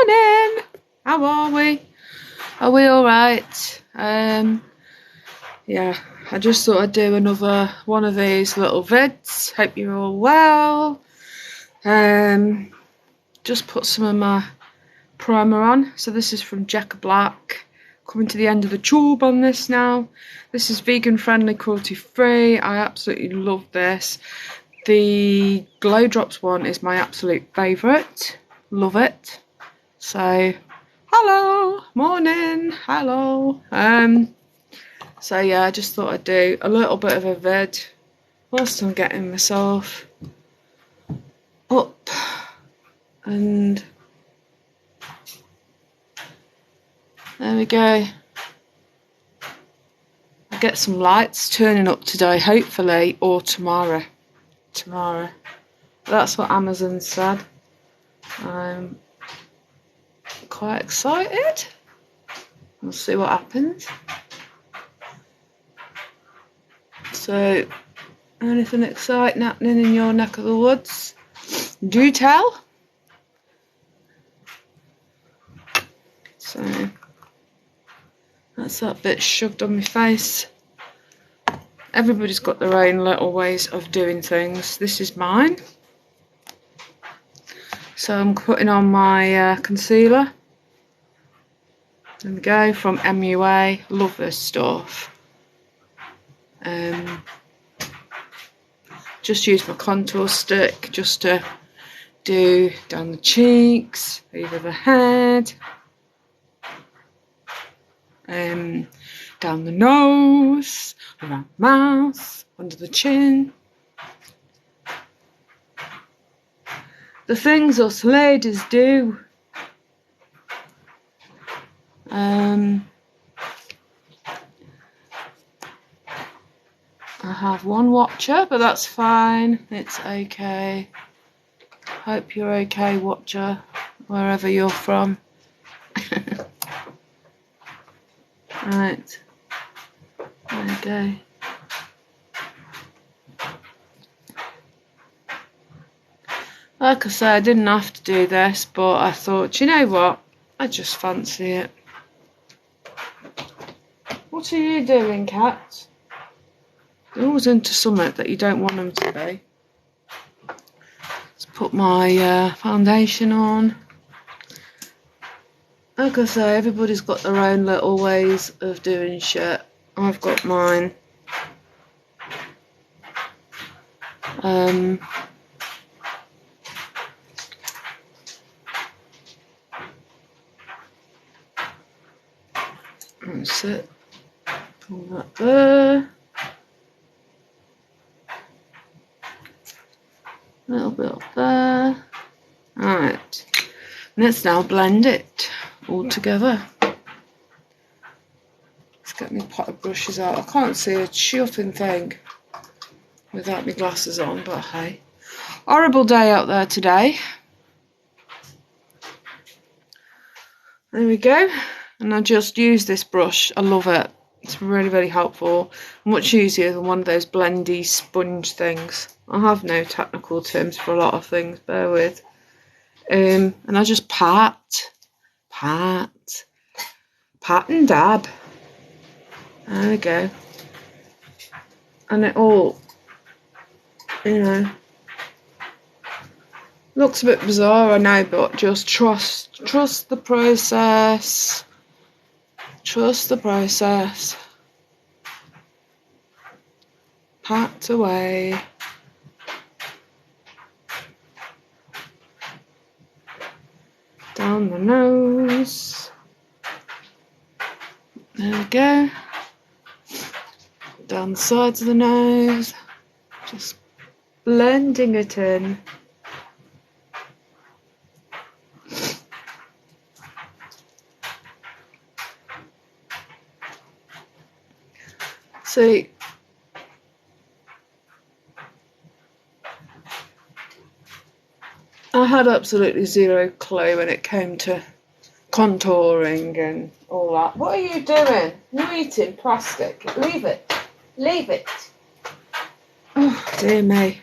Morning! How are we? Are we alright? Yeah, I just thought I'd do another one of these little vids. Hope you're all well. Just put some of my primer on. So this is from Jacka Black. Coming to the end of the tube on this now. This is vegan friendly, cruelty free. I absolutely love this. The Glow Drops one is my absolute favourite. Love it. So, hello, morning, hello. So yeah, I just thought I'd do a little bit of a vid whilst I'm getting myself up, and there we go. I'll get some lights turning up today, hopefully, or tomorrow. That's what Amazon said. I'm quite excited. We'll see what happens. So, anything exciting happening in your neck of the woods? Do tell. So, that's that bit shoved on my face. Everybody's got their own little ways of doing things. This is mine. So I'm putting on my concealer. There we go, from MUA. Love this stuff. Just use my contour stick just to do down the cheeks, over the head, down the nose, around the mouth, under the chin. The things us ladies do. I have one watcher, but that's fine. It's okay. Hope you're okay, watcher, wherever you're from. Right. There we go. Like I say, I didn't have to do this, but I thought, you know what? I just fancy it. What are you doing, cat? They're always into something that you don't want them to be. Let's put my foundation on. Like I say, everybody's got their own little ways of doing shit. I've got mine. That's it. Pull that there. A little bit up there. Alright. Let's now blend it all together. Let's get my pot of brushes out. I can't see a chuffing thing without my glasses on, but hey. Horrible day out there today. There we go. And I just use this brush. I love it. It's really, really helpful. Much easier than one of those blendy sponge things. I have no technical terms for a lot of things, bear with. And I just pat and dab. There we go. And it all, you know, looks a bit bizarre, I know, but just trust the process. Trust the process. Pat away. Down the nose. There we go. Down the sides of the nose. Just blending it in. See, I had absolutely zero clue when it came to contouring and all that. What are you doing? You're eating plastic. Leave it. Leave it. Oh, dear me.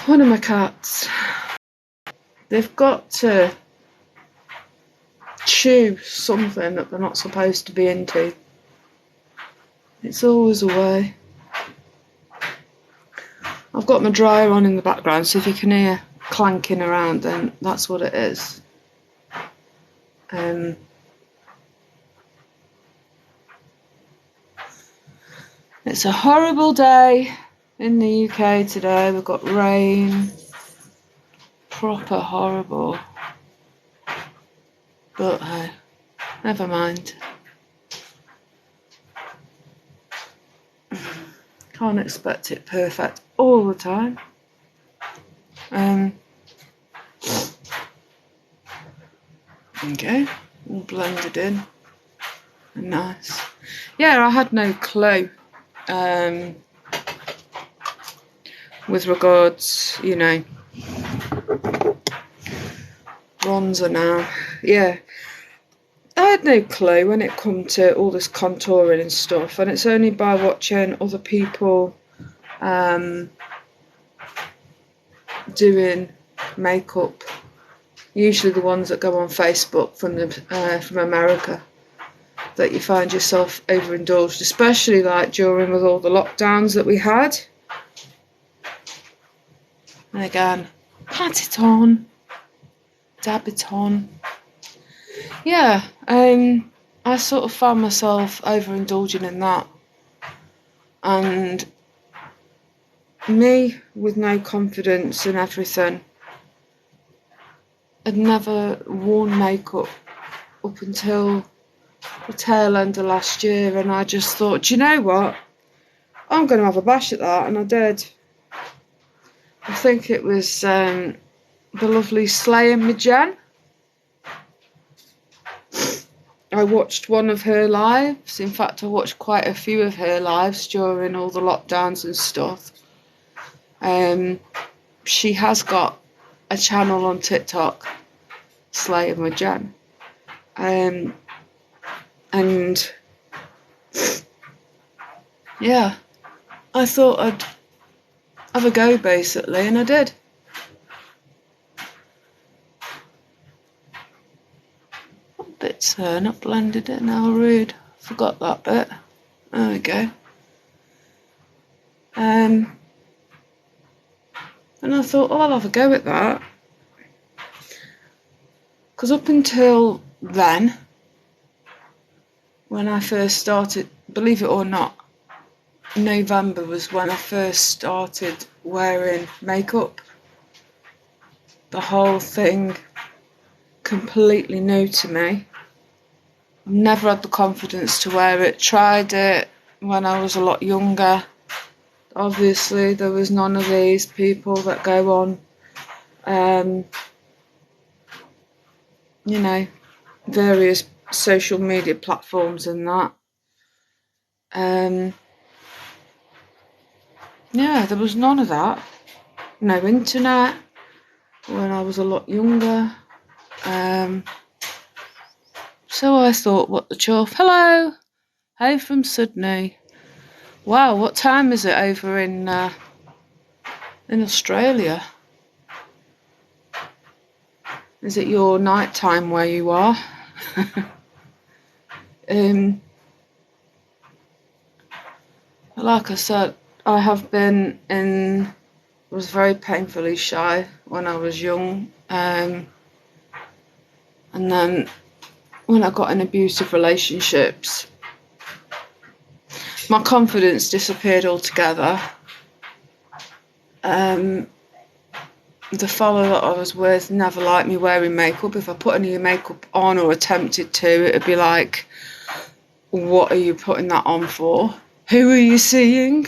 One of my cats. They've got to chew something that they're not supposed to be into. It's always a way. I've got my dryer on in the background, so if you can hear clanking around, then that's what it is. It's a horrible day in the UK today. We've got rain. Proper horrible. But hey, never mind. Can't expect it perfect all the time. Okay, all blended in and nice. Yeah, I had no clue with regards, you know, bronzer now. Yeah, I had no clue when it come to all this contouring and stuff, and it's only by watching other people doing makeup, usually the ones that go on Facebook from America, that you find yourself overindulged, especially like during with all the lockdowns that we had. And again, pat it on, dab it on. Yeah, I sort of found myself overindulging in that. And me, with no confidence and everything, had never worn makeup up until the tail end of last year, and I just thought, do you know what? I'm going to have a bash at that, and I did. I think it was the lovely Slay and Majen. I watched one of her lives. In fact, I watched quite a few of her lives during all the lockdowns and stuff. She has got a channel on TikTok, Slay and Majen. And yeah, I thought I'd have a go basically, and I did. What bit's there? Not blended in, how rude. Forgot that bit. There we go. And I thought, oh, I'll have a go at that. Because up until then, when I first started, believe it or not, November was when I first started wearing makeup. The whole thing completely new to me. I've never had the confidence to wear it. Tried it when I was a lot younger. Obviously, there was none of these people that go on, you know, various social media platforms and that. Yeah, there was none of that. No internet when I was a lot younger. So I thought, what the chuff? Hello! Hey from Sydney. Wow, what time is it over in Australia? Is it your night time where you are? Like I said, I have was very painfully shy when I was young. And then when I got in abusive relationships, my confidence disappeared altogether. The fellow that I was with never liked me wearing makeup. If I put any makeup on or attempted to, it'd be like, what are you putting that on for? Who are you seeing?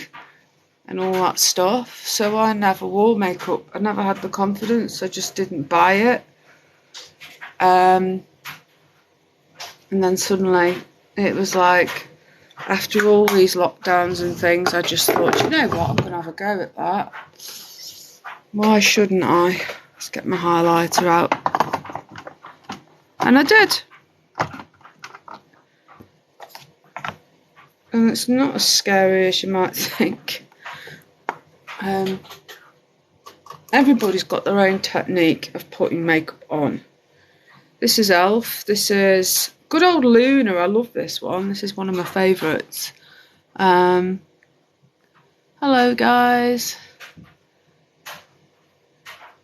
And all that stuff. So I never wore makeup. I never had the confidence. I just didn't buy it. And then suddenly it was like, after all these lockdowns and things, I just thought, you know what, I'm going to have a go at that. Why shouldn't I? Let's get my highlighter out. And I did. And it's not as scary as you might think. Everybody's got their own technique of putting makeup on. This is Elf. This is good old Luna. I love this one. This is one of my favourites. Hello guys.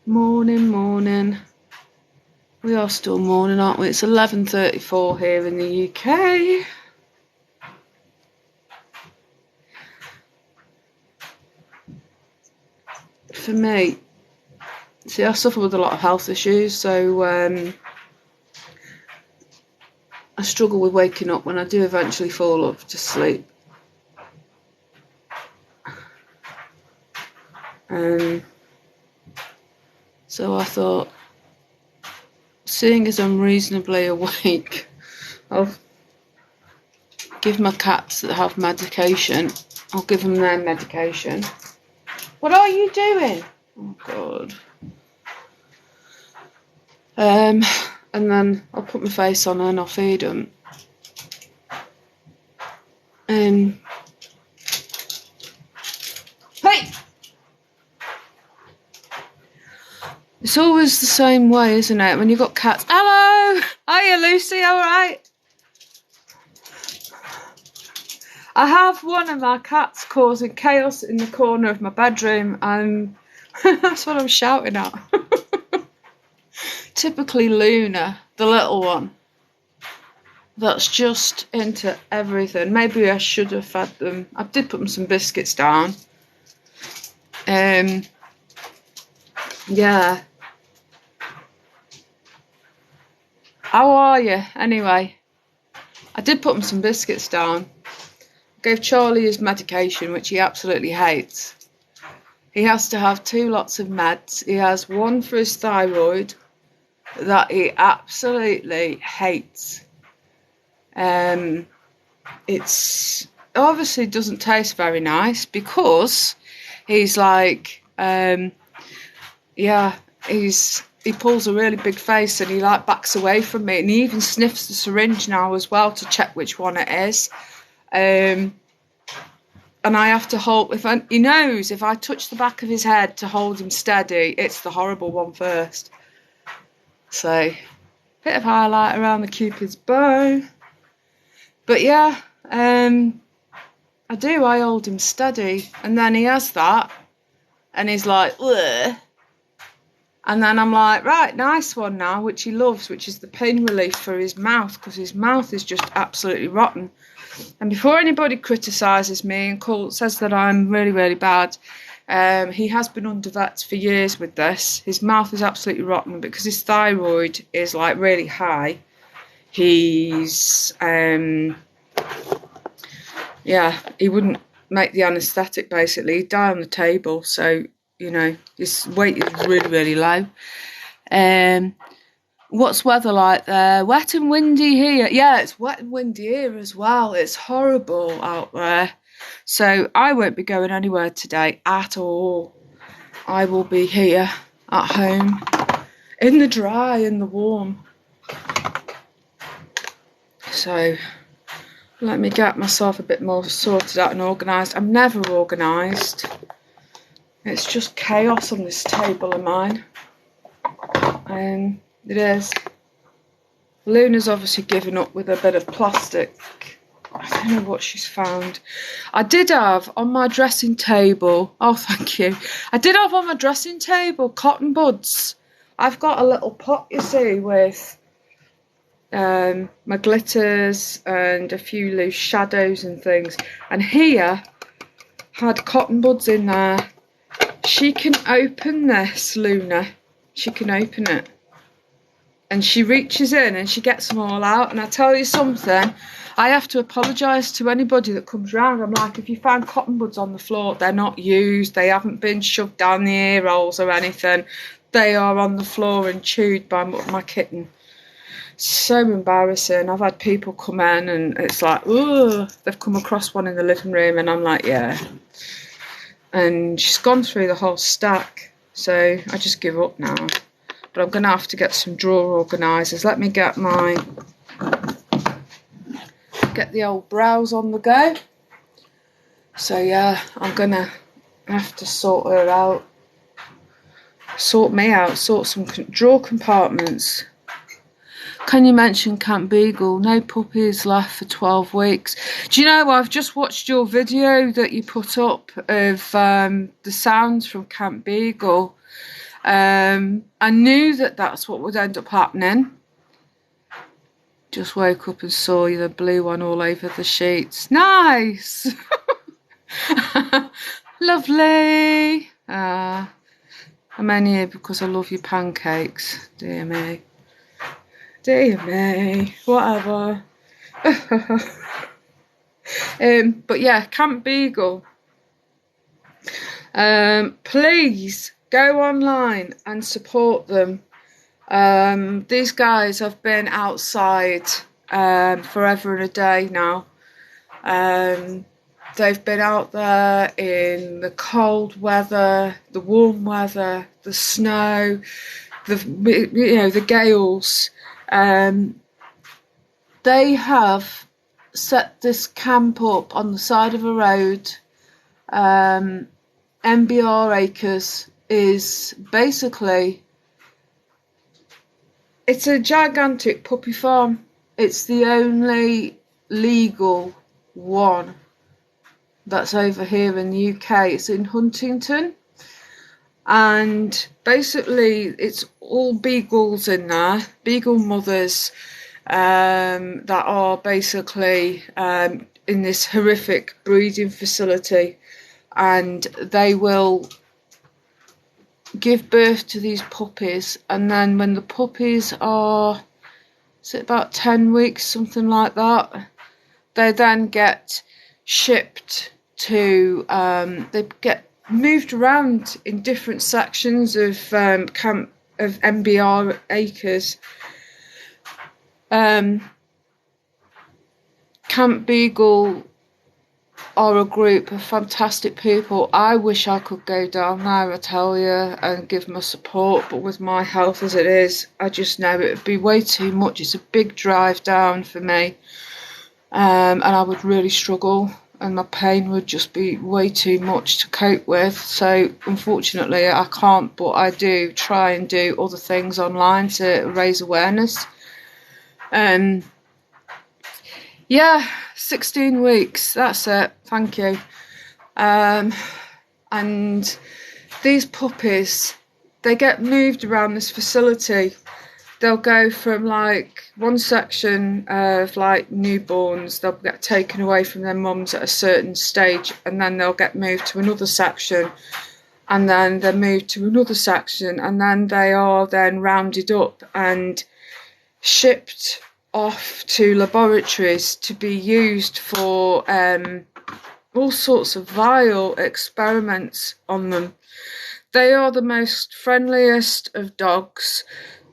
Morning. We are still morning, aren't we? It's 11:34 here in the UK. For me, see, I suffer with a lot of health issues, so I struggle with waking up when I do eventually fall off to sleep. So I thought, seeing as I'm reasonably awake, I'll give my cats that have medication, I'll give them their medication. What are you doing? Oh God. And then I'll put my face on and I'll feed them. Hey! It's always the same way, isn't it? When you've got cats. Hello! Hiya, Lucy, alright? I have one of my cats causing chaos in the corner of my bedroom, and that's what I'm shouting at. Typically Luna, the little one. That's just into everything. Maybe I should have fed them. I did put them some biscuits down. Yeah. How are you? Anyway, I did put him some biscuits down. Gave Charlie his medication, which he absolutely hates. He has to have 2 lots of meds. He has one for his thyroid that he absolutely hates. It's obviously doesn't taste very nice because he's like, he pulls a really big face and he like backs away from me, and he even sniffs the syringe now as well to check which one it is. And I have to hold, he knows if I touch the back of his head to hold him steady, it's the horrible one first. So, bit of highlight around the Cupid's bow. But yeah, I hold him steady, and then he has that, and he's like, ugh. And then I'm like, right, nice one now, which he loves, which is the pain relief for his mouth, because his mouth is just absolutely rotten. And before anybody criticises me and says that I'm really, really bad, he has been under vets for years with this. His mouth is absolutely rotten because his thyroid is like really high. He's, he wouldn't make the anaesthetic basically. He'd die on the table, so, you know, his weight is really, really low. What's weather like there? Wet and windy here. Yeah, it's wet and windy here as well. It's horrible out there. So I won't be going anywhere today at all. I will be here at home in the dry, in the warm. So let me get myself a bit more sorted out and organised. I'm never organised. It's just chaos on this table of mine. It is. Luna's obviously given up with a bit of plastic. I don't know what she's found. I did have on my dressing table, oh thank you, I did have on my dressing table cotton buds. I've got a little pot, you see, with my glitters and a few loose shadows and things. And here had cotton buds in there. She can open this, Luna. She can open it. And she reaches in and she gets them all out. And I tell you something, I have to apologise to anybody that comes round. I'm like, if you find cotton buds on the floor, they're not used. They haven't been shoved down the ear holes or anything. They are on the floor and chewed by my kitten. So embarrassing. I've had people come in and it's like, oh, they've come across one in the living room. And I'm like, yeah. And she's gone through the whole stack. So I just give up now. But I'm going to have to get some drawer organisers. Let me get the old brows on the go. So yeah, I'm going to have to sort her out. Sort me out. Sort some drawer compartments. Can you mention Camp Beagle? No puppies left for 12 weeks. Do you know, I've just watched your video that you put up of the sounds from Camp Beagle. I knew that that's what would end up happening. Just woke up and saw the blue one all over the sheets. Nice! Lovely! I'm only here because I love your pancakes. Dear me. Dear me. Whatever. But yeah, Camp Beagle. Please go online and support them. These guys have been outside forever and a day now. They've been out there in the cold weather, the warm weather, the snow, the gales. They have set this camp up on the side of a road. MBR Acres is basically, it's a gigantic puppy farm. It's the only legal one that's over here in the UK. It's in Huntington, and basically it's all beagles in there, beagle mothers that are basically in this horrific breeding facility, and they will give birth to these puppies, and then when the puppies are, is it about 10 weeks, something like that, they then get shipped to, they get moved around in different sections of camp of MBR Acres. Camp Beagle are a group of fantastic people. I wish I could go down there, I tell you, and give my support, but with my health as it is, I just know it would be way too much. It's a big drive down for me, and I would really struggle, and my pain would just be way too much to cope with. So unfortunately I can't, but I do try and do other things online to raise awareness. Yeah, 16 weeks, that's it, thank you. And these puppies, they get moved around this facility. They'll go from like one section of like newborns, they'll get taken away from their mums at a certain stage, and then they'll get moved to another section, and then they're moved to another section, and then they are then rounded up and shipped off to laboratories to be used for all sorts of vile experiments on them. They are the most friendliest of dogs.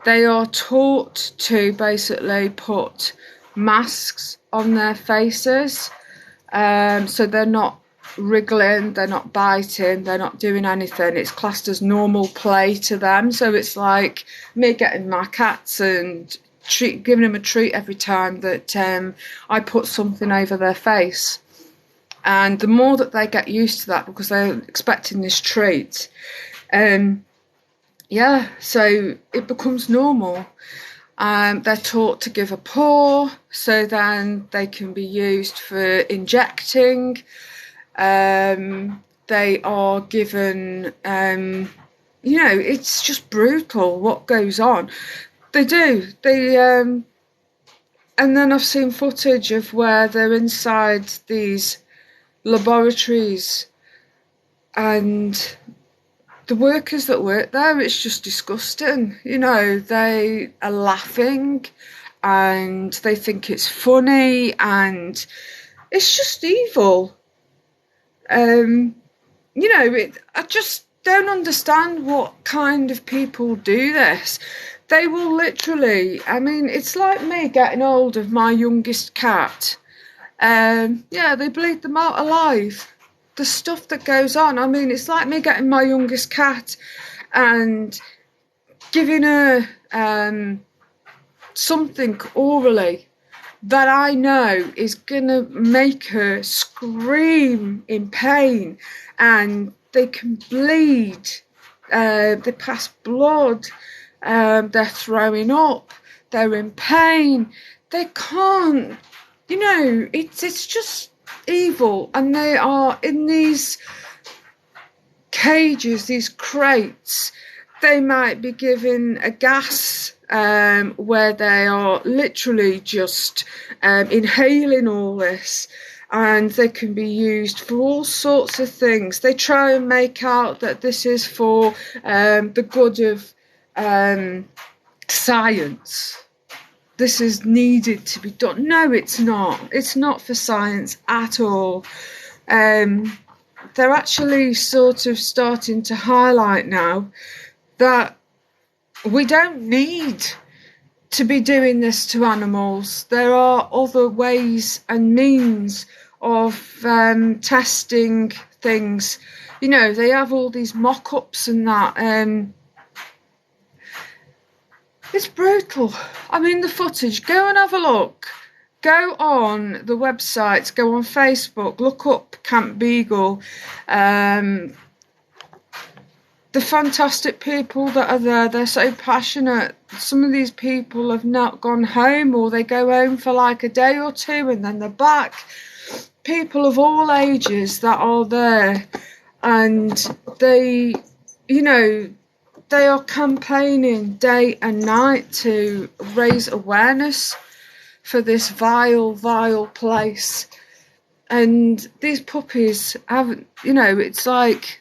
They are taught to basically put masks on their faces, so they're not wriggling, they're not biting, they're not doing anything. It's classed as normal play to them. So it's like me getting my cats and giving them a treat every time that I put something over their face. And the more that they get used to that, because they're expecting this treat, yeah, so it becomes normal. They're taught to give a paw, so then they can be used for injecting. They are given, it's just brutal what goes on. They do. And then I've seen footage of where they're inside these laboratories, and the workers that work there, it's just disgusting. They are laughing and they think it's funny, and it's just evil. I just don't understand what kind of people do this. They will literally, it's like me getting hold of my youngest cat. They bleed them out alive. The stuff that goes on, it's like me getting my youngest cat and giving her something orally that I know is gonna make her scream in pain, and they can bleed, they pass blood, they're throwing up, they're in pain, they can't, you know, it's just evil. And they are in these cages, these crates. They might be given a gas where they are literally just inhaling all this, and they can be used for all sorts of things. They try and make out that this is for the good of science. This is needed to be done. No, it's not. It's not for science at all. They're actually sort of starting to highlight now that we don't need to be doing this to animals. There are other ways and means of testing things. You know, they have all these mock-ups and that. It's brutal. I mean, the footage, go and have a look. Go on the websites, go on Facebook, look up Camp Beagle. The fantastic people that are there, they're so passionate. Some of these people have not gone home, or they go home for like a day or two and then they're back. People of all ages that are there, and they, you know, they are campaigning day and night to raise awareness for this vile, vile place. And these puppies haven't, you know, it's like,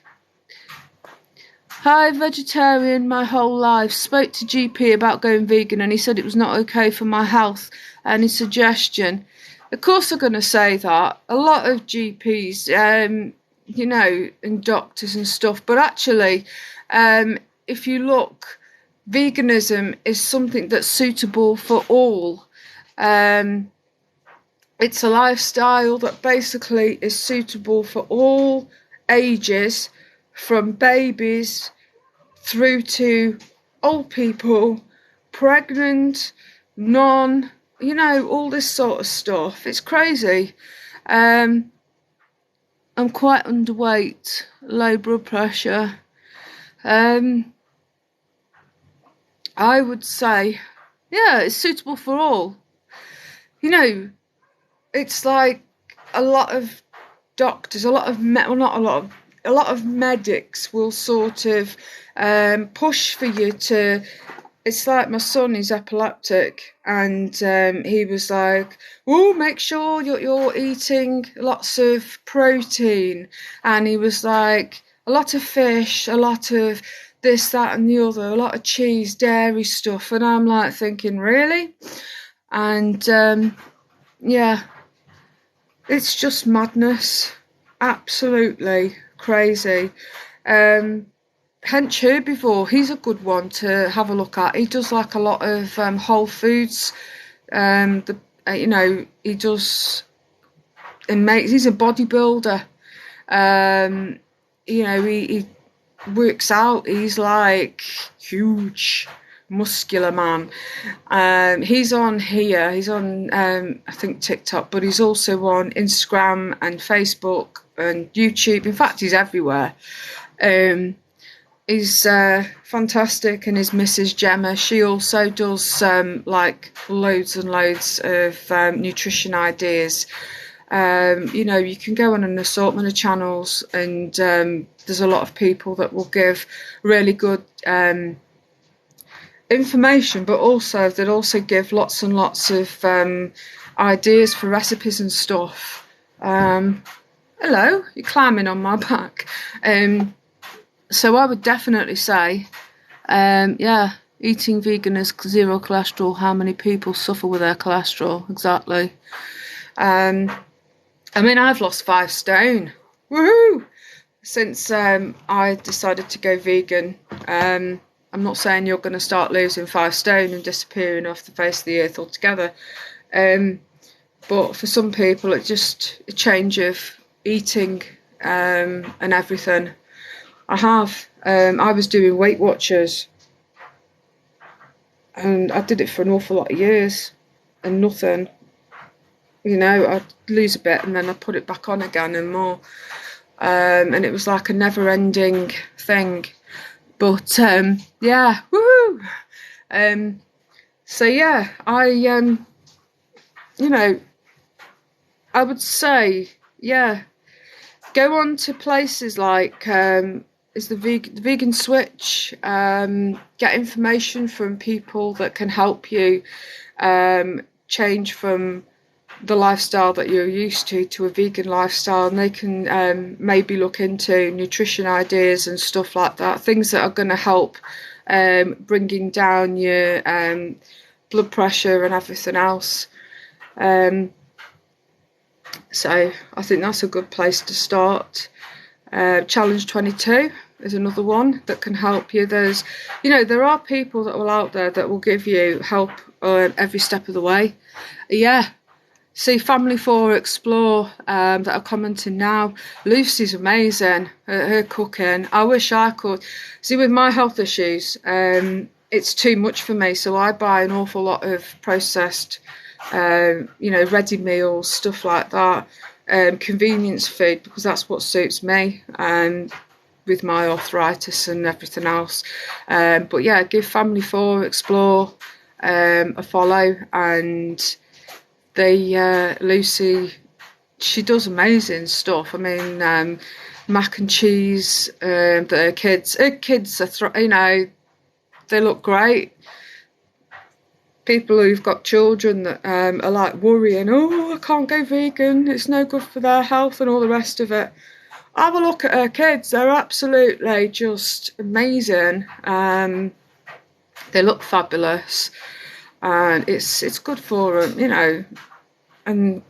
hi, vegetarian my whole life, spoke to GP about going vegan and he said it was not okay for my health. Any suggestion? Of course they're going to say that. A lot of GPs, you know, and doctors and stuff, but actually, if you look, veganism is something that's suitable for all. It's a lifestyle that basically is suitable for all ages, from babies through to old people, pregnant, non, you know, all this sort of stuff. It's crazy. I'm quite underweight, low blood pressure. I would say, yeah, it's suitable for all. You know, it's like a lot of doctors, a lot of medics will sort of push for you to. It's like my son is epileptic, and he was like, "Oh, make sure you're eating lots of protein," and he was like, a lot of fish, a lot of this, that, and the other, a lot of cheese, dairy stuff, and I'm like thinking, really? And yeah, it's just madness, absolutely crazy. Hench Herbivore, he's a good one to have a look at. He does like a lot of whole foods. You know, he does, and he's a bodybuilder. You know, he works out. He's like huge, muscular man. He's on here. He's on I think TikTok, but he's also on Instagram and Facebook and YouTube. In fact, he's everywhere. He's fantastic, and his Mrs. Gemma, she also does like loads and loads of nutrition ideas. You know, you can go on an assortment of channels, and there's a lot of people that will give really good information, but also they'll also give lots and lots of ideas for recipes and stuff. Hello, you're climbing on my back. So I would definitely say, yeah, eating vegan is zero cholesterol. How many people suffer with their cholesterol? Exactly. I mean, I've lost 5 stone. Woohoo! Since I decided to go vegan. I'm not saying you're going to start losing 5 stone and disappearing off the face of the earth altogether. But for some people, it's just a change of eating and everything. I was doing Weight Watchers, and I did it for an awful lot of years, and nothing. You know, I'd lose a bit and then I'd put it back on again and more. And it was like a never-ending thing. But, yeah, woohoo! So yeah, you know, I would say, yeah, go on to places like is the vegan switch. Get information from people that can help you change from the lifestyle that you're used to a vegan lifestyle, and they can maybe look into nutrition ideas and stuff like that, things that are going to help bringing down your blood pressure and everything else. So I think that's a good place to start. Challenge 22 is another one that can help you. There's, there are people that will out there that will give you help every step of the way. Yeah. See Family 4 Explore that are commenting now. Lucy's amazing at her cooking. I wish I could. See, with my health issues, it's too much for me, so I buy an awful lot of processed, ready meals, stuff like that, convenience food, because that's what suits me with my arthritis and everything else. But yeah, give Family 4 Explore a follow, and Lucy, she does amazing stuff. I mean, mac and cheese that her kids are, they look great. People who've got children that are like worrying, oh, I can't go vegan, it's no good for their health and all the rest of it. Have a look at her kids, they're absolutely just amazing. They look fabulous, and it's good for them, and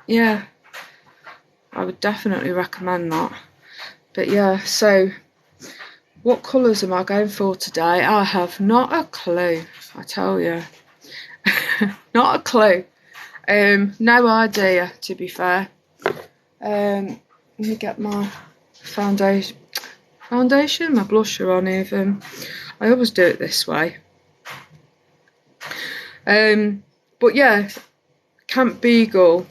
yeah, I would definitely recommend that. But yeah, so what colours am I going for today? I have not a clue, I tell you. Not a clue. No idea, to be fair. Let me get my foundation, my blusher on even. I always do it this way. But yeah, Camp Beagle.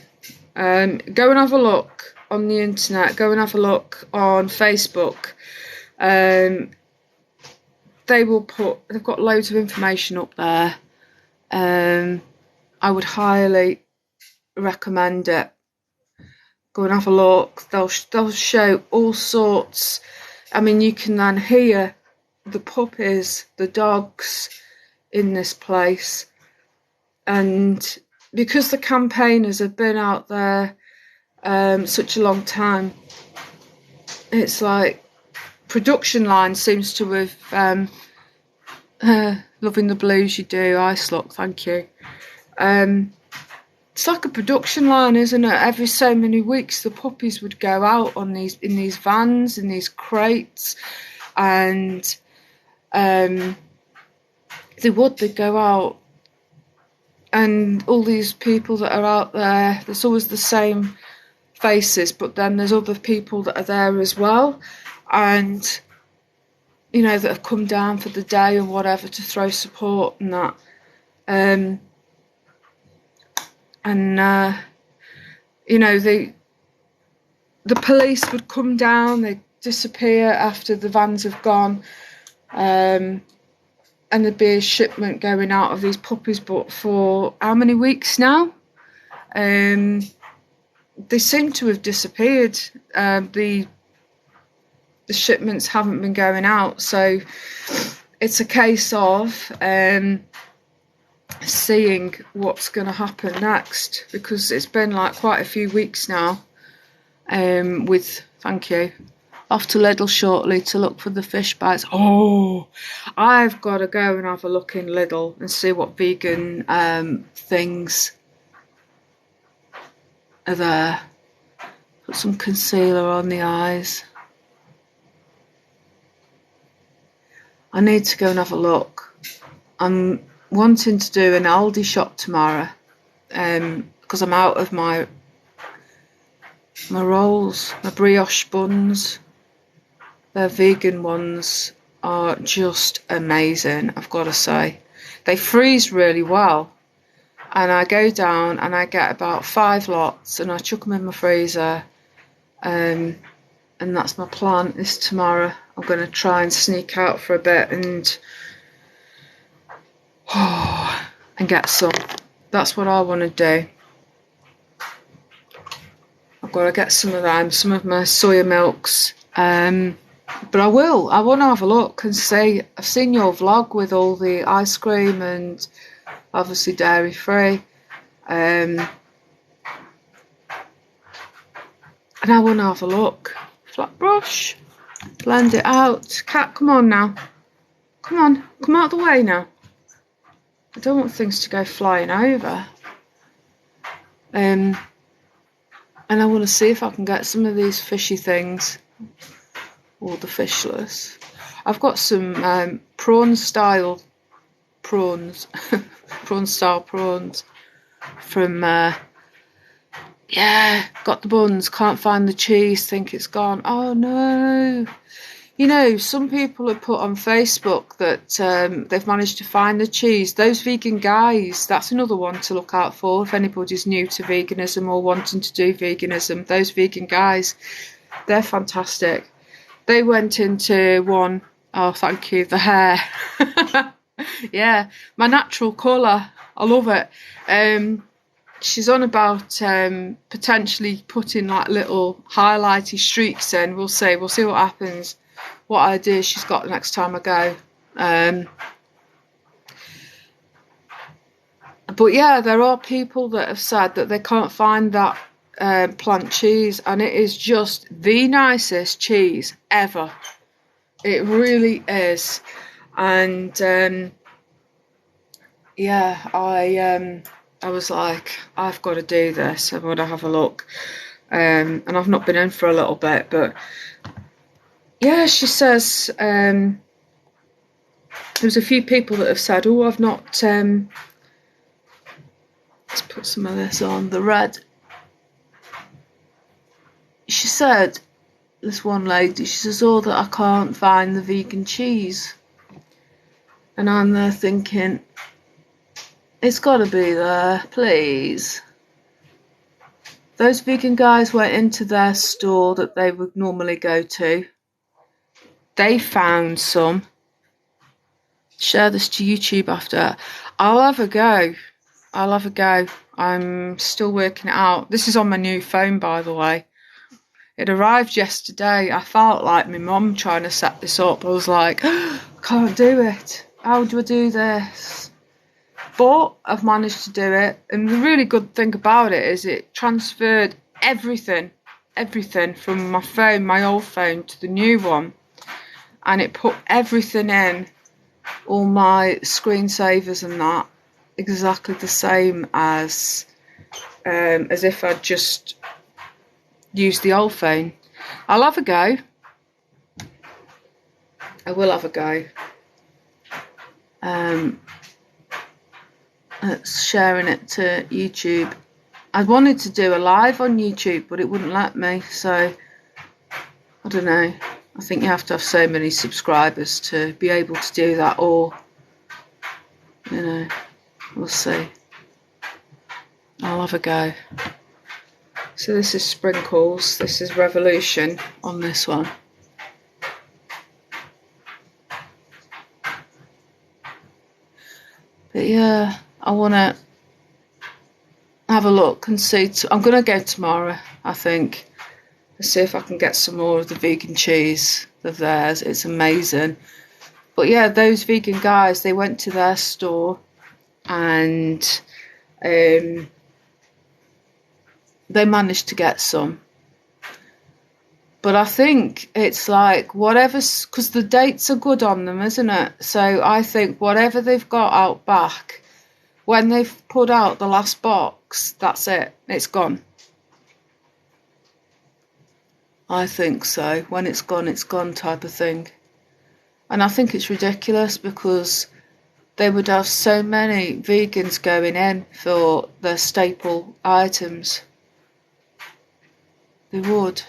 Go and have a look on the internet. Go and have a look on Facebook. They've got loads of information up there. I would highly recommend it. Go and have a look. They'll show all sorts. I mean, you can then hear the puppies, the dogs in this place, and because the campaigners have been out there such a long time, it's like production line seems to have loving the blues you do, Ice Look, thank you. It's like a production line, isn't it? Every so many weeks the puppies would go out in these vans, in these crates, and they'd go out, and all these people that are out there, there's always the same faces, but then there's other people that are there as well, and that have come down for the day or whatever to throw support and that. The police would come down, they'd disappear after the vans have gone, and there'd be a shipment going out of these puppies, but for how many weeks now? They seem to have disappeared. The shipments haven't been going out, so it's a case of seeing what's going to happen next, because it's been like quite a few weeks now. Thank you, off to Lidl shortly to look for the fish bites. Oh, I've got to go and have a look in Lidl and see what vegan things are there. Put some concealer on the eyes. I need to go and have a look. I'm wanting to do an Aldi shop tomorrow, because I'm out of my rolls, my brioche buns. Their vegan ones are just amazing, I've got to say. They freeze really well, and I go down and I get about 5 lots and I chuck them in my freezer, and that's my plan. Is tomorrow I'm going to try and sneak out for a bit and and get some. That's what I want to do. I've got to get some of them, some of my soya milks. But I want to have a look and see. I've seen your vlog with all the ice cream and obviously dairy free. And I want to have a look. Flat brush, blend it out. Cat, come on now. Come on, come out of the way now. I don't want things to go flying over. And I want to see if I can get some of these fishy things, or the fishless. I've got some prawn style prawns from yeah, got the buns, can't find the cheese, think it's gone. Oh no. You know, some people have put on Facebook that they've managed to find the cheese. Those vegan guys, that's another one to look out for if anybody's new to veganism or wanting to do veganism. Those vegan guys, they're fantastic. They went into one, oh thank you, the hair. Yeah, my natural colour, I love it. She's on about potentially putting like little highlighty streaks in. We'll see what happens. What idea she's got the next time I go. But yeah, there are people that have said that they can't find that plant cheese, and it is just the nicest cheese ever. It really is. And yeah, I was like, I've got to do this. I want to have a look. And I've not been in for a little bit, but yeah, she says there's a few people that have said, oh, I've not, let's put some of this on, the red. She said, this one lady, she says, oh, that I can't find the vegan cheese. And I'm there thinking, it's got to be there, please. Those vegan guys went into their store that they would normally go to. They found some. Share this to YouTube after. I'll have a go. I'm still working it out. This is on my new phone, by the way. It arrived yesterday. I felt like my mum trying to set this up. I was like, I can't do it. How do I do this? But I've managed to do it. And the really good thing about it is it transferred everything from my phone, my old phone, to the new one. And it put everything in, all my screensavers and that, exactly the same as if I'd just used the old phone. I'll have a go. I will have a go. It's sharing it to YouTube. I wanted to do a live on YouTube, but it wouldn't let me, so I don't know. I think you have to have so many subscribers to be able to do that, or, you know, we'll see. I'll have a go. So this is sprinkles, this is Revolution on this one. But yeah, I want to have a look and see. I'm going to go tomorrow, I think. See if I can get some more of the vegan cheese of theirs. It's amazing. But yeah, those vegan guys, they went to their store and they managed to get some. But I think it's like whatever's, because the dates are good on them, isn't it? So I think whatever they've got out back, when they've put out the last box, that's it. It's gone. I think so. When it's gone type of thing. And I think it's ridiculous because they would have so many vegans going in for their staple items. They would.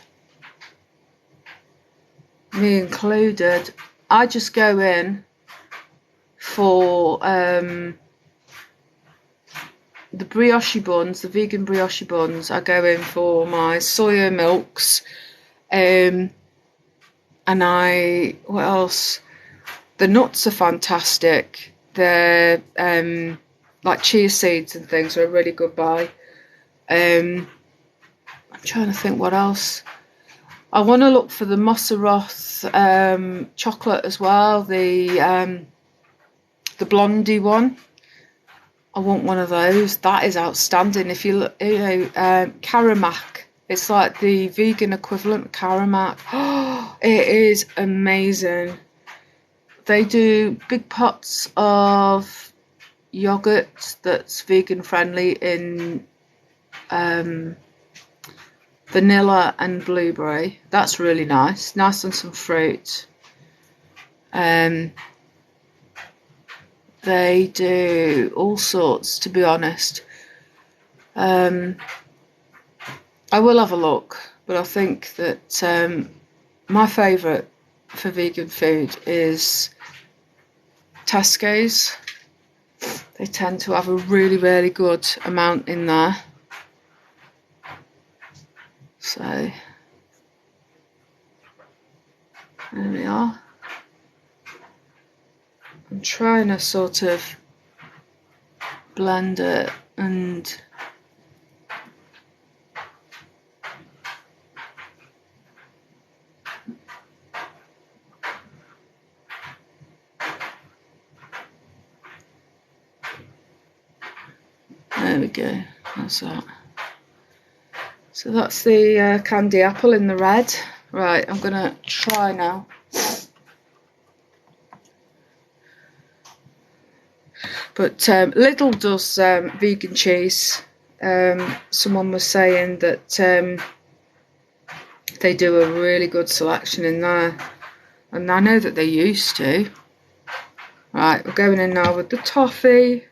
Me included. I just go in for the brioche buns, the vegan brioche buns. I go in for my soya milks. And what else? The nuts are fantastic. They're like chia seeds and things are a really good buy. I'm trying to think what else. I want to look for the Moseroth chocolate as well, the blondie one. I want one of those. That is outstanding. If you look, Karamak. It's like the vegan equivalent of Karamak. Oh, it is amazing. They do big pots of yogurt that's vegan friendly in vanilla and blueberry. That's really nice. Nice on some fruit. They do all sorts, to be honest. I will have a look, but I think that my favourite for vegan food is Tesco's. They tend to have a really, really good amount in there. So, there we are. I'm trying to sort of blend it and there we go, that's that. So that's the candy apple in the red. Right, I'm gonna try now. But Lidl does vegan cheese. Someone was saying that they do a really good selection in there. And I know that they used to. Right, we're going in now with the toffee.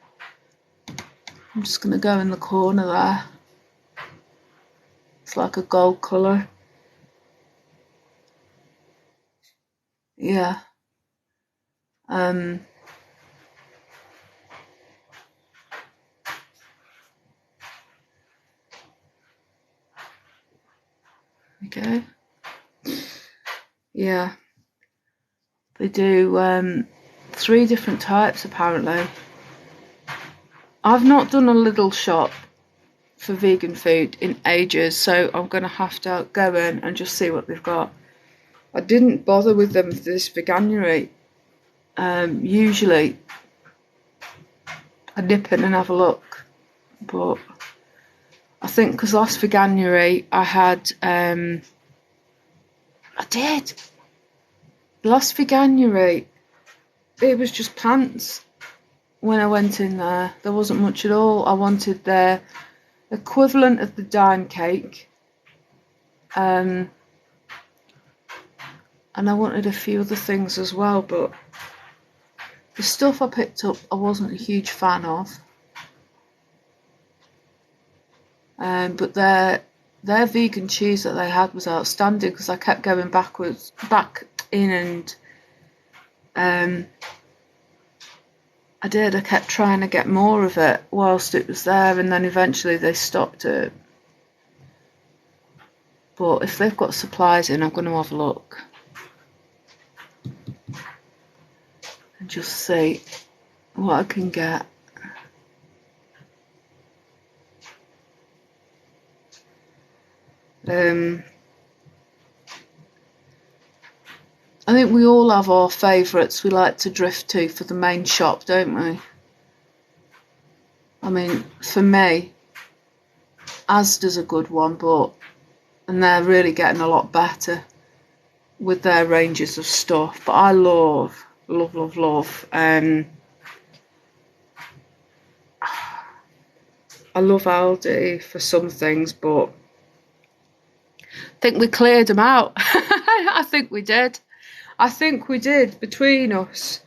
I'm just going to go in the corner there. It's like a gold colour. Yeah. Okay. Yeah. They do 3 different types apparently. I've not done a Lidl shop for vegan food in ages, so I'm going to have to go in and just see what they've got. I didn't bother with them this Veganuary. Usually I nip in and have a look, but I think because last Veganuary I had last Veganuary it was just pants. When I went in there wasn't much at all. I wanted their equivalent of the dime cake, and I wanted a few other things as well, but the stuff I picked up I wasn't a huge fan of. But their vegan cheese that they had was outstanding because I kept going back in and I kept trying to get more of it whilst it was there, and then eventually they stopped it. But if they've got supplies in, I'm going to have a look and just see what I can get. I think we all have our favourites we like to drift to for the main shop, don't we? I mean, for me, Asda's a good one, and they're really getting a lot better with their ranges of stuff. But I love I love Aldi for some things, but I think we cleared them out. I think we did. Between us.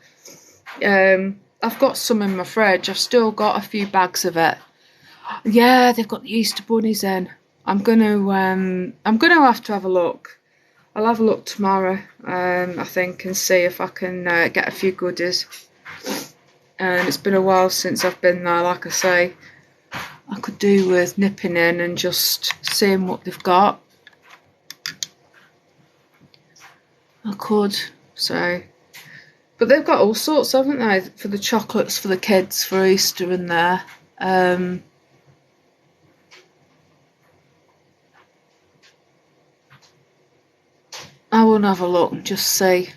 I've got some in my fridge. I've still got a few bags of it. Yeah, they've got the Easter bunnies in. I'm gonna have to have a look. I'll have a look tomorrow, I think, and see if I can get a few goodies. And it's been a while since I've been there, like I say. I could do with nipping in and just seeing what they've got. I could, so. But they've got all sorts, haven't they, for the chocolates for the kids for Easter in there. I want to have a look and just see,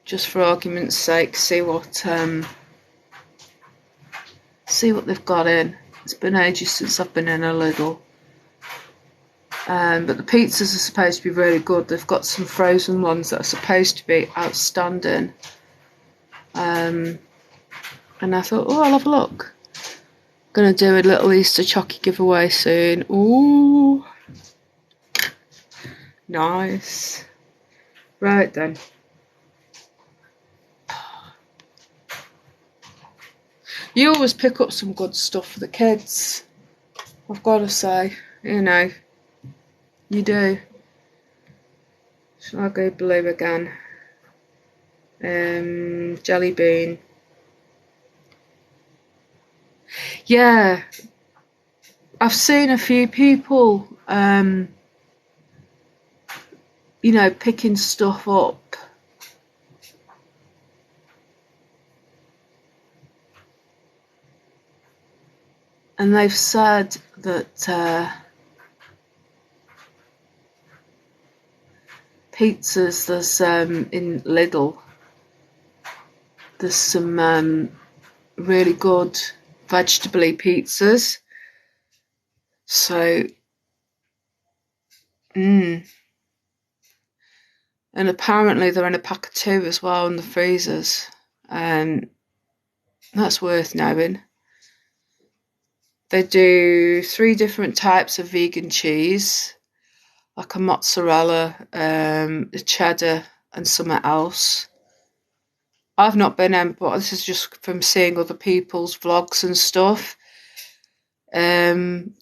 just for argument's sake, see what they've got in. It's been ages since I've been in a Lidl. But the pizzas are supposed to be really good. They've got some frozen ones that are supposed to be outstanding. And I thought, oh, I'll have a look. Gonna do a little Easter chocky giveaway soon. Ooh, nice. Right then. You always pick up some good stuff for the kids. I've got to say, you know, you do. Shall I go blue again? Jelly bean. Yeah, I've seen a few people, you know, picking stuff up. And they've said that pizzas, there's in Lidl, there's some really good vegetable-y pizzas. So, and apparently they're in a pack of 2 as well in the freezers. That's worth knowing. They do 3 different types of vegan cheese, like a mozzarella, a cheddar, and something else. I've not been in, but this is just from seeing other people's vlogs and stuff.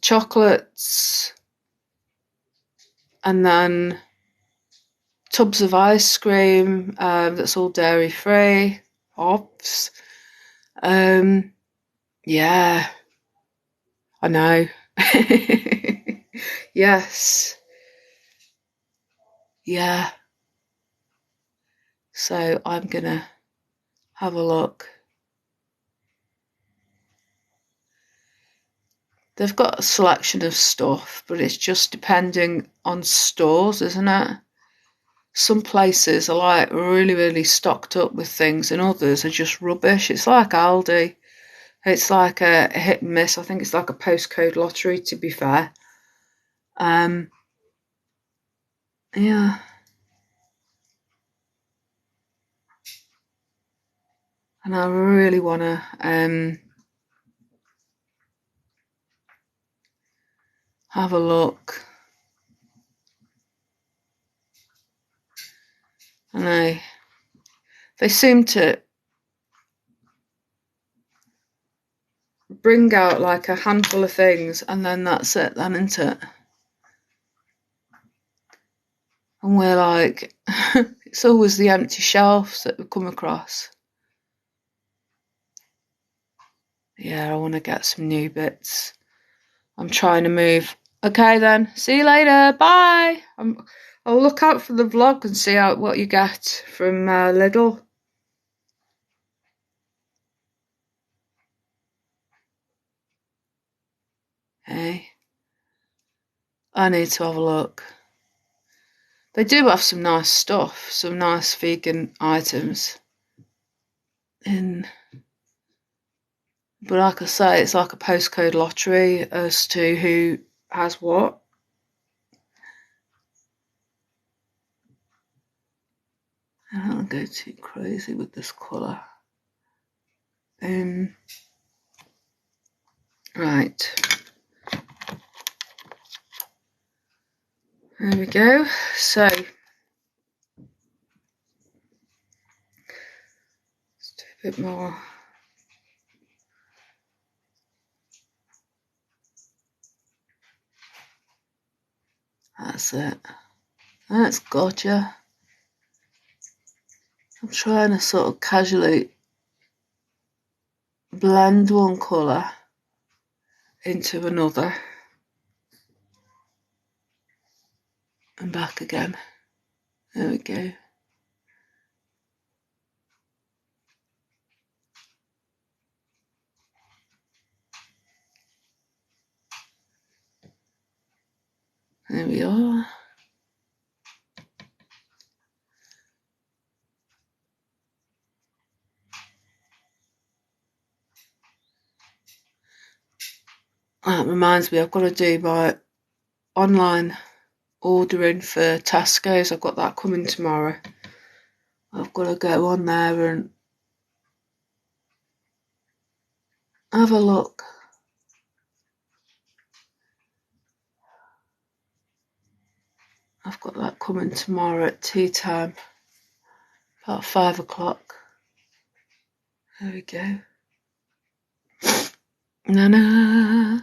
Chocolates, and then tubs of ice cream that's all dairy free, hops. Yeah, I know. Yes. Yeah. So I'm gonna have a look. They've got a selection of stuff, but it's just depending on stores, isn't it? Some places are like really, really stocked up with things, and others are just rubbish. It's like Aldi. It's like a hit and miss. I think it's like a postcode lottery, to be fair. Yeah. And I really want to have a look. And they seem to bring out like a handful of things, and then that's it, then, isn't it? And we're like, it's always the empty shelves that we come across. Yeah, I want to get some new bits. I'm trying to move. Okay then, see you later, bye. I'll look out for the vlog and see what you get from Lidl. Hey, I need to have a look. They do have some nice stuff, some nice vegan items. But like I say, it's like a postcode lottery as to who has what. I don't go too crazy with this colour. Right. There we go. So, let's do a bit more. That's it. That's gotcha. I'm trying to sort of casually blend one colour into another and back again. There we go. There we are. That reminds me, I've got to do my online ordering for Tesco's. I've got that coming tomorrow. I've got to go on there and have a look. I've got that coming tomorrow at tea time, about 5 o'clock. There we go. Na-na.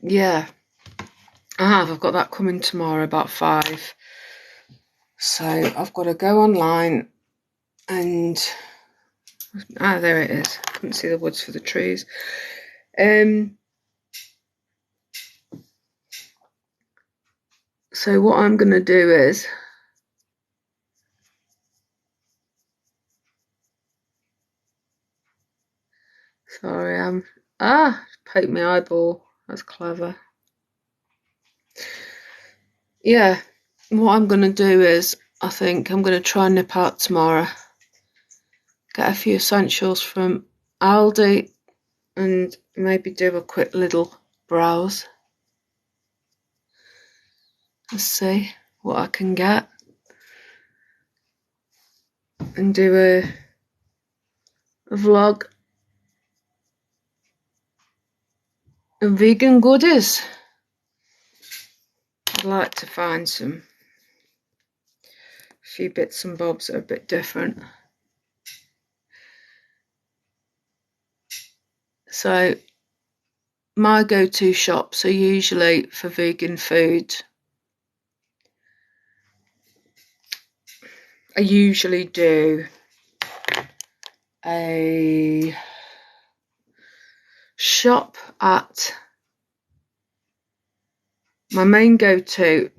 Yeah, I've got that coming tomorrow about 5. So I've got to go online and there it is. Couldn't see the woods for the trees. So what I'm going to do is sorry, poked my eyeball. That's clever. Yeah, what I'm going to do is I think I'm going to try and nip out tomorrow, get a few essentials from Aldi and maybe do a quick little browse. Let's see what I can get and do a vlog of vegan goodies. I'd like to find a few bits and bobs that are a bit different. So my go-to shops are usually for vegan food. I usually do a shop at my main go-to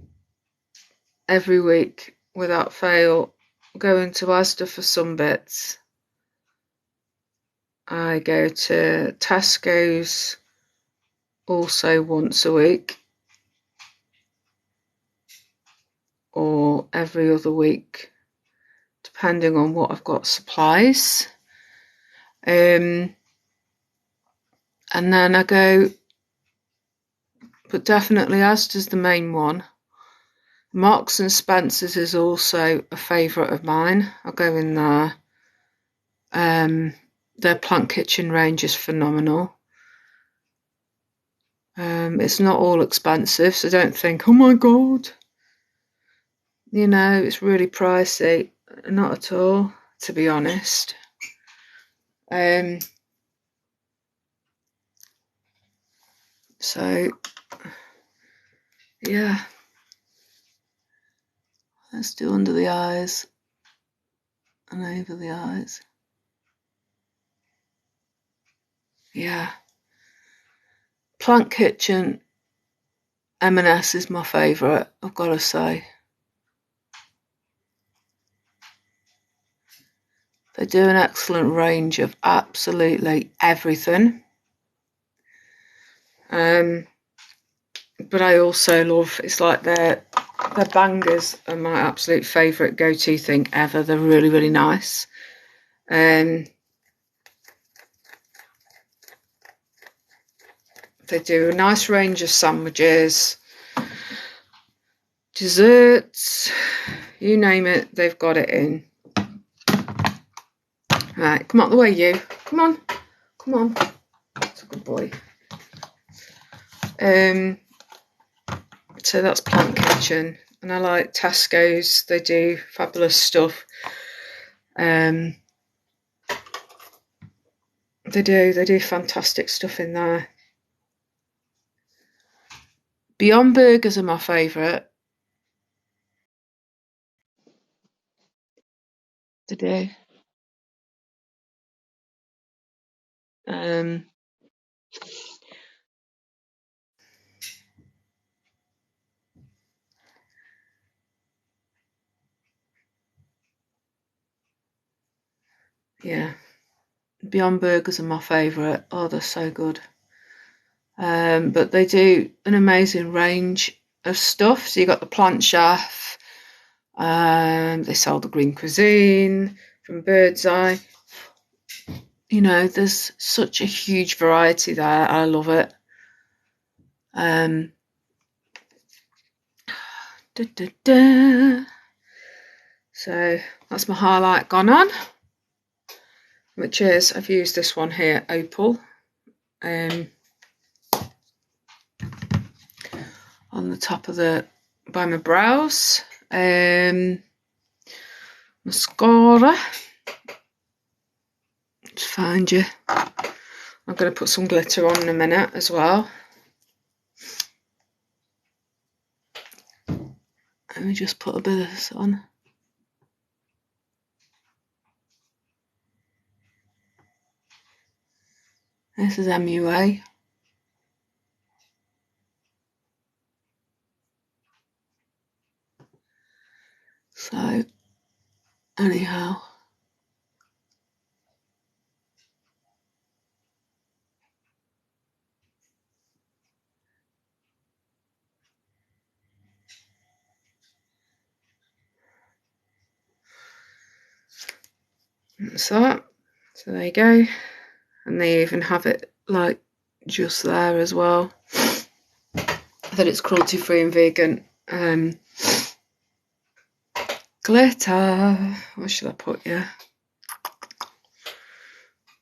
every week without fail, going to Asda for some bits. I go to Tesco's also once a week or every other week, depending on what I've got supplies. And then I go, but definitely Asda's the main one. Marks and Spencer's is also a favourite of mine. I'll go in there. Their plant kitchen range is phenomenal. It's not all expensive, so don't think, oh my god, you know, it's really pricey. Not at all, to be honest. So yeah, let's do under the eyes and over the eyes. Yeah, Plant Kitchen M&S is my favourite, I've got to say. They do an excellent range of absolutely everything. But I also love, it's like their bangers are my absolute favourite go-to thing ever. They're really, really nice. They do a nice range of sandwiches, desserts, you name it, they've got it in. Right, come out the way, you. Come on. Come on. That's a good boy. So that's Plant Kitchen. And I like Tesco's. They do fabulous stuff. They do fantastic stuff in there. Beyond Burgers are my favourite. They do. Yeah. Beyond Burgers are my favourite. Oh, they're so good. But they do an amazing range of stuff. So you got the Plant Chef, they sell the Green Cuisine from Bird's Eye. You know, there's such a huge variety there. I love it. So that's my highlight gone on, which is, I've used this one here, Opal, on the top of by my brows. Mascara. Just find you. I'm going to put some glitter on in a minute as well. Let me just put a bit of this on. This is MUA. So, anyhow. So there you go. And they even have it like just there as well. That it's cruelty free and vegan. Glitter. What should I put? Yeah.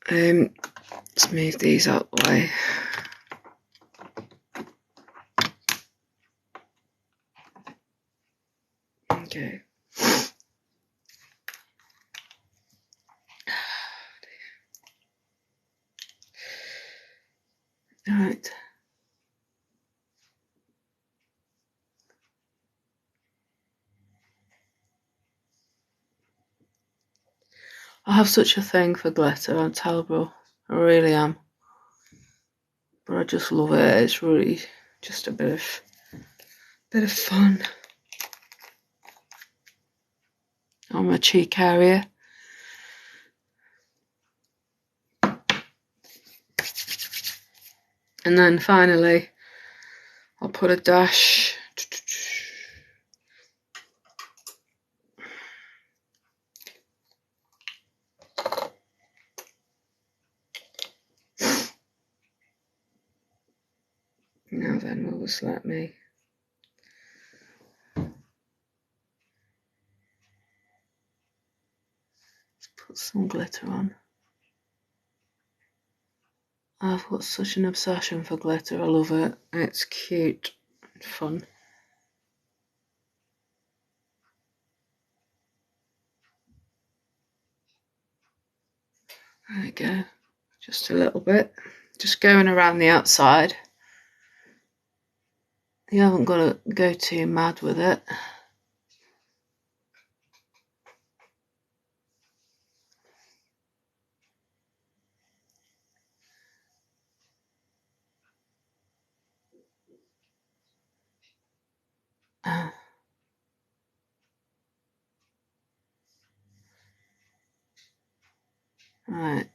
Let's move these out the way. Okay. Right. I have such a thing for glitter on Talbot. I really am. But I just love it. It's really just a bit of fun on my cheek area. And then finally, I'll put a dash. Now then, will this let me? Let's put some glitter on. I've got such an obsession for glitter. I love it. It's cute and fun. There we go. Just a little bit. Just going around the outside. You haven't got to go too mad with it. Right.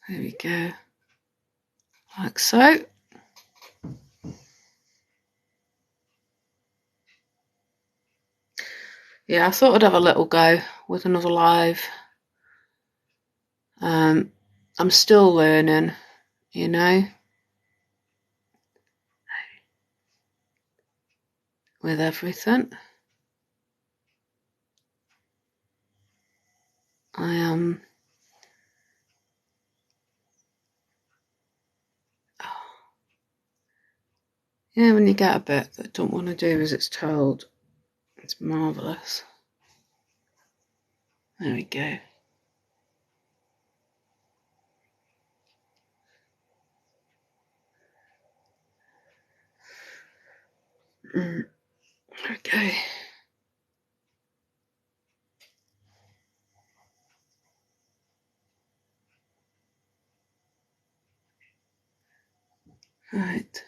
There we go. Like so. Yeah, I thought I'd have a little go with another live. I'm still learning, you know, with everything. I am. Yeah, when you get a bit that don't want to do as it's told, it's marvellous. There we go. Okay. Right.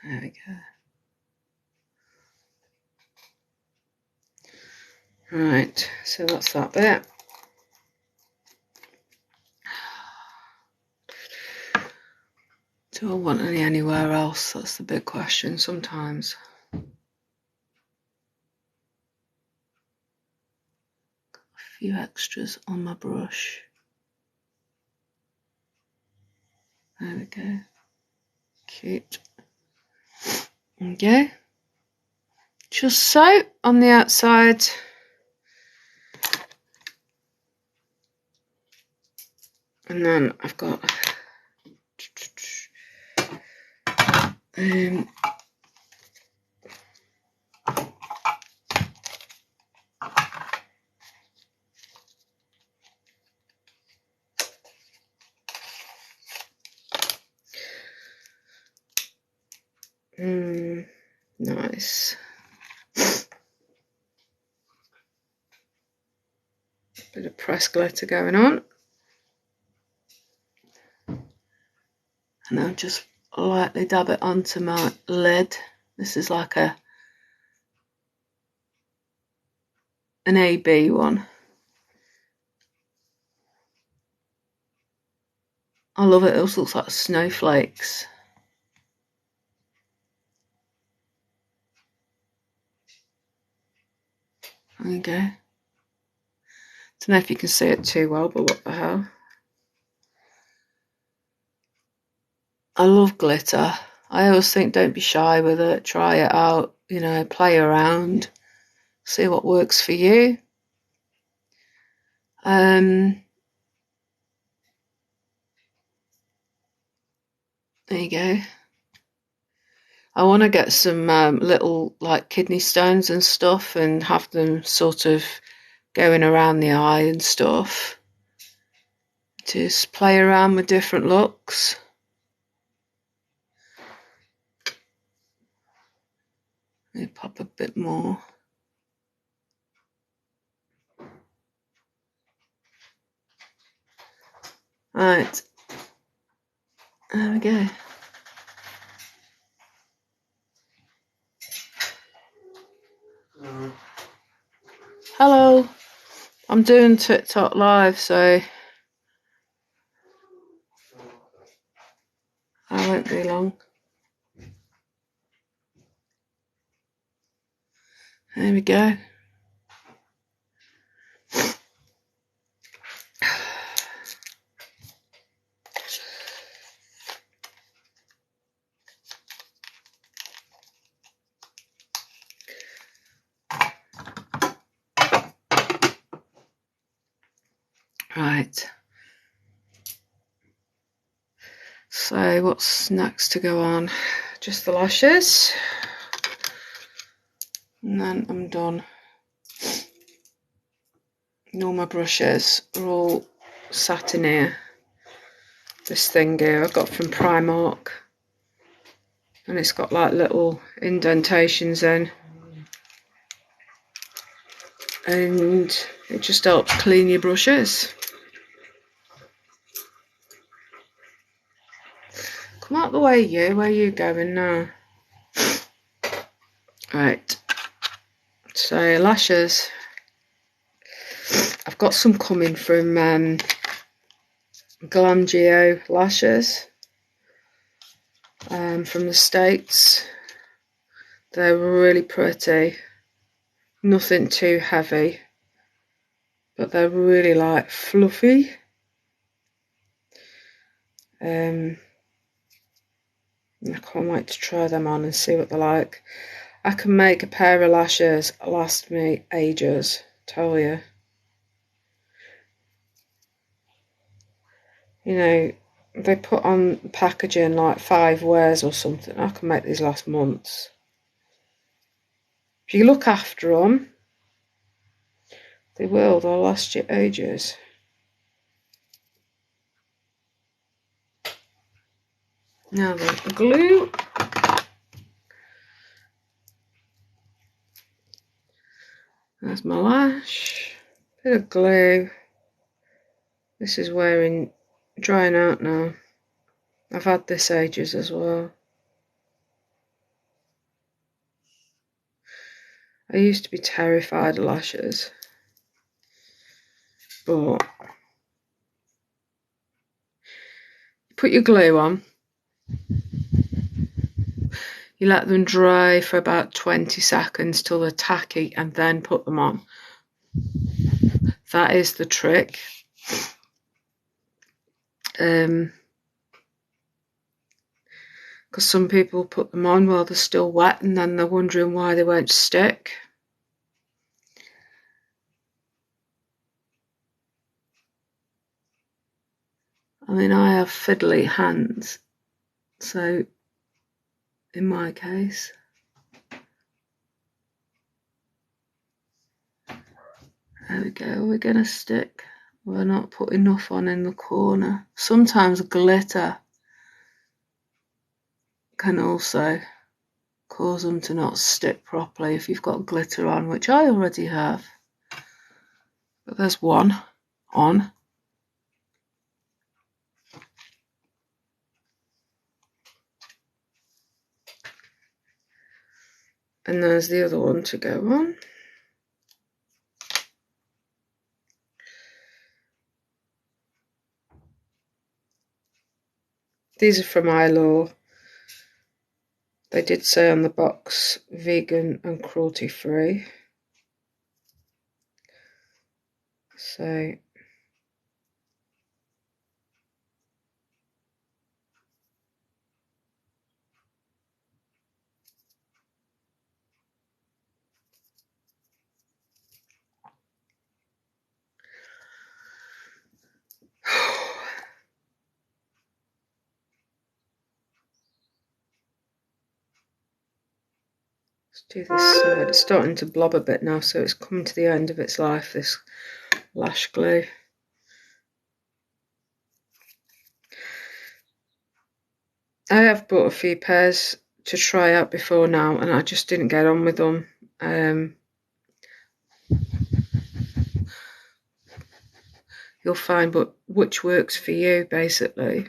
There we go. Right, so that's that bit. Do I want any anywhere else? That's the big question sometimes. A few extras on my brush. There we go. Cute. Okay. Just so on the outside. And then I've got nice. Bit of pressed glitter going on. And I'll just lightly dab it onto my lid. This is like an AB one. I love it. It also looks like snowflakes. There you go. Don't know if you can see it too well, but what the hell. I love glitter. I always think don't be shy with it. Try it out, you know, play around. See what works for you. There you go. I want to get some little like kidney stones and stuff and have them sort of going around the eye and stuff. Just play around with different looks. Let me pop a bit more. Right. There we go. Hello. I'm doing TikTok live, so I won't be long. There we go. Right. So what's next to go on? Just the lashes. And then I'm done. And all my brushes are all sat in here. This thing here I got from Primark. And it's got like little indentations in. And it just helps clean your brushes. Come out the way, you. Where are you going now? Right. So lashes. I've got some coming from Glam Geo lashes from the States. They're really pretty. Nothing too heavy, but they're really like fluffy. I can't wait to try them on and see what they're like. I can make a pair of lashes last me ages, tell you. You know, they put on packaging like 5 wears or something. I can make these last months. If you look after them, they'll last you ages. Now the glue. There's my lash. Bit of glue. This is drying out now. I've had this ages as well. I used to be terrified of lashes. But put your glue on. You let them dry for about 20 seconds till they're tacky and then put them on. That is the trick. Because some people put them on while they're still wet and then they're wondering why they won't stick. I mean, I have fiddly hands, so in my case. There we go, we're going to stick. We're not put enough on in the corner. Sometimes glitter can also cause them to not stick properly if you've got glitter on, which I already have. But there's one on. And there's the other one to go on. These are from iLaw. They did say on the box, vegan and cruelty free. So let's do this side. It's starting to blob a bit now, so it's coming to the end of its life, this lash glue. I have bought a few pairs to try out before now, and I just didn't get on with them. You'll find but which works for you, basically.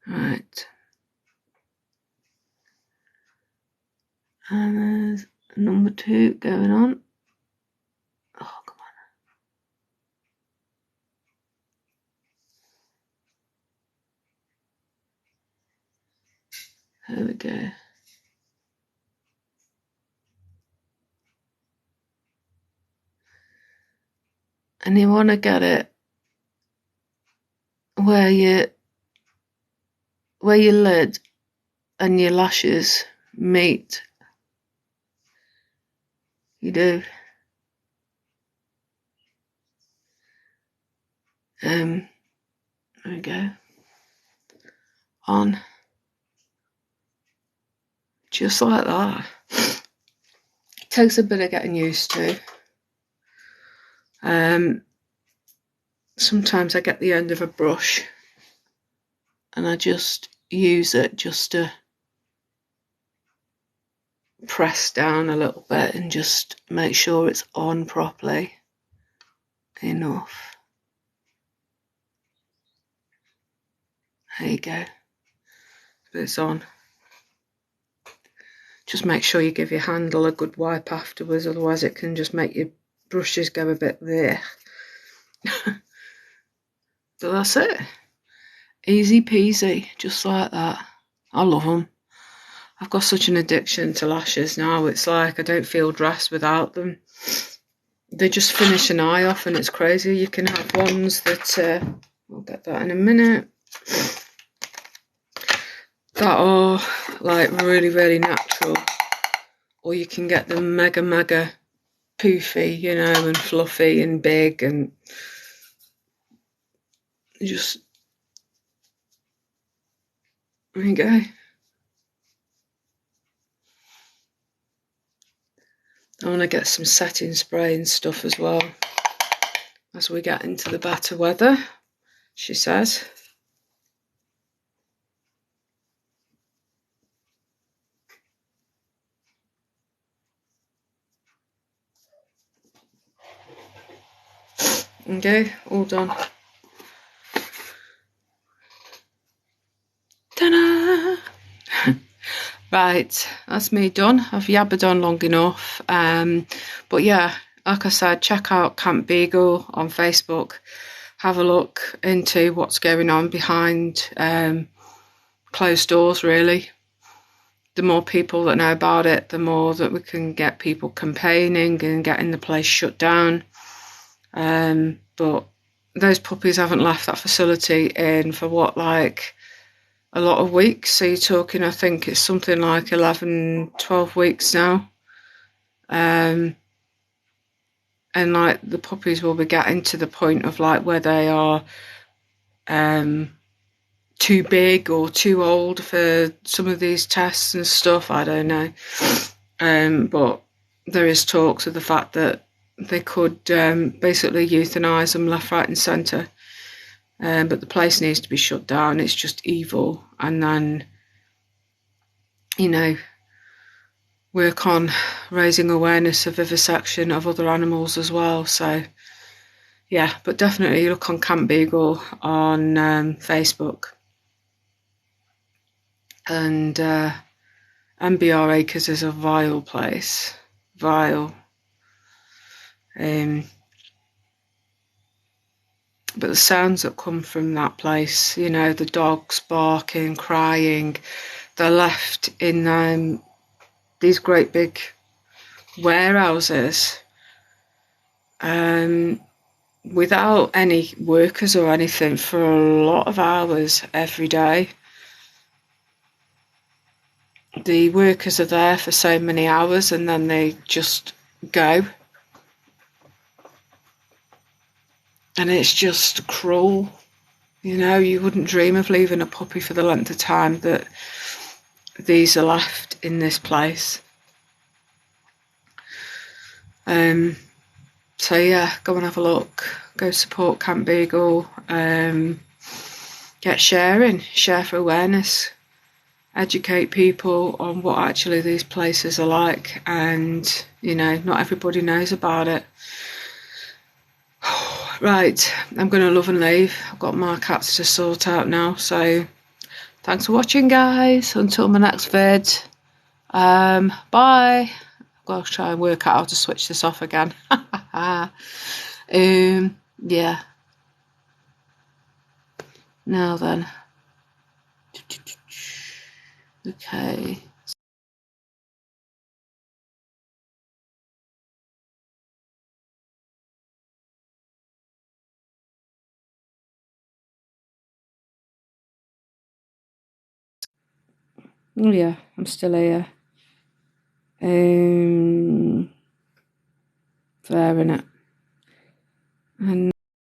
Right. And there's number 2 going on. Oh, come on. There we go. And you want to get it where your lid and your lashes meet. You do. There we go. On. Just like that. It takes a bit of getting used to. Sometimes I get the end of a brush and I just use it just to press down a little bit and just make sure it's on properly enough. There you go. But it's on. Just make sure you give your handle a good wipe afterwards, otherwise it can just make your brushes go a bit there. So that's it. Easy peasy, just like that. I love them. I've got such an addiction to lashes now. It's like I don't feel dressed without them. They just finish an eye off and it's crazy. You can have ones that, we'll get that in a minute, that are like really, really natural. Or you can get them mega, mega poofy, you know, and fluffy and big and just, there you go. I want to get some setting spray and stuff as well as we get into the better weather, she says. Okay, all done. Ta-da! Right, that's me done. I've yabbered on long enough. But yeah, like I said, check out Camp Beagle on Facebook. Have a look into what's going on behind closed doors, really. The more people that know about it, the more that we can get people campaigning and getting the place shut down. But those puppies haven't left that facility in for what, like a lot of weeks. So you're talking, I think it's something like 11, 12 weeks now. And like the puppies will be getting to the point of like where they are too big or too old for some of these tests and stuff. I don't know. But there is talks of the fact that they could basically euthanize them left, right, and centre. But the place needs to be shut down. It's just evil. And then, you know, work on raising awareness of vivisection of other animals as well. So, yeah, but definitely look on Camp Beagle on Facebook. And MBR Acres is a vile place. Vile. But the sounds that come from that place, you know, the dogs barking, crying, they're left in these great big warehouses without any workers or anything for a lot of hours every day. The workers are there for so many hours and then they just go. And it's just cruel. You know, you wouldn't dream of leaving a puppy for the length of time that these are left in this place. So yeah, go and have a look. Go support Camp Beagle. Get sharing, share for awareness. Educate people on what actually these places are like, and you know, not everybody knows about it. Right, I'm going to love and leave. I've got my cats to sort out now, so thanks for watching, guys. Until my next vid. Bye. I've got to try and work out how to switch this off again. Yeah. Now then. Okay. Oh yeah, I'm still here. There, innit? And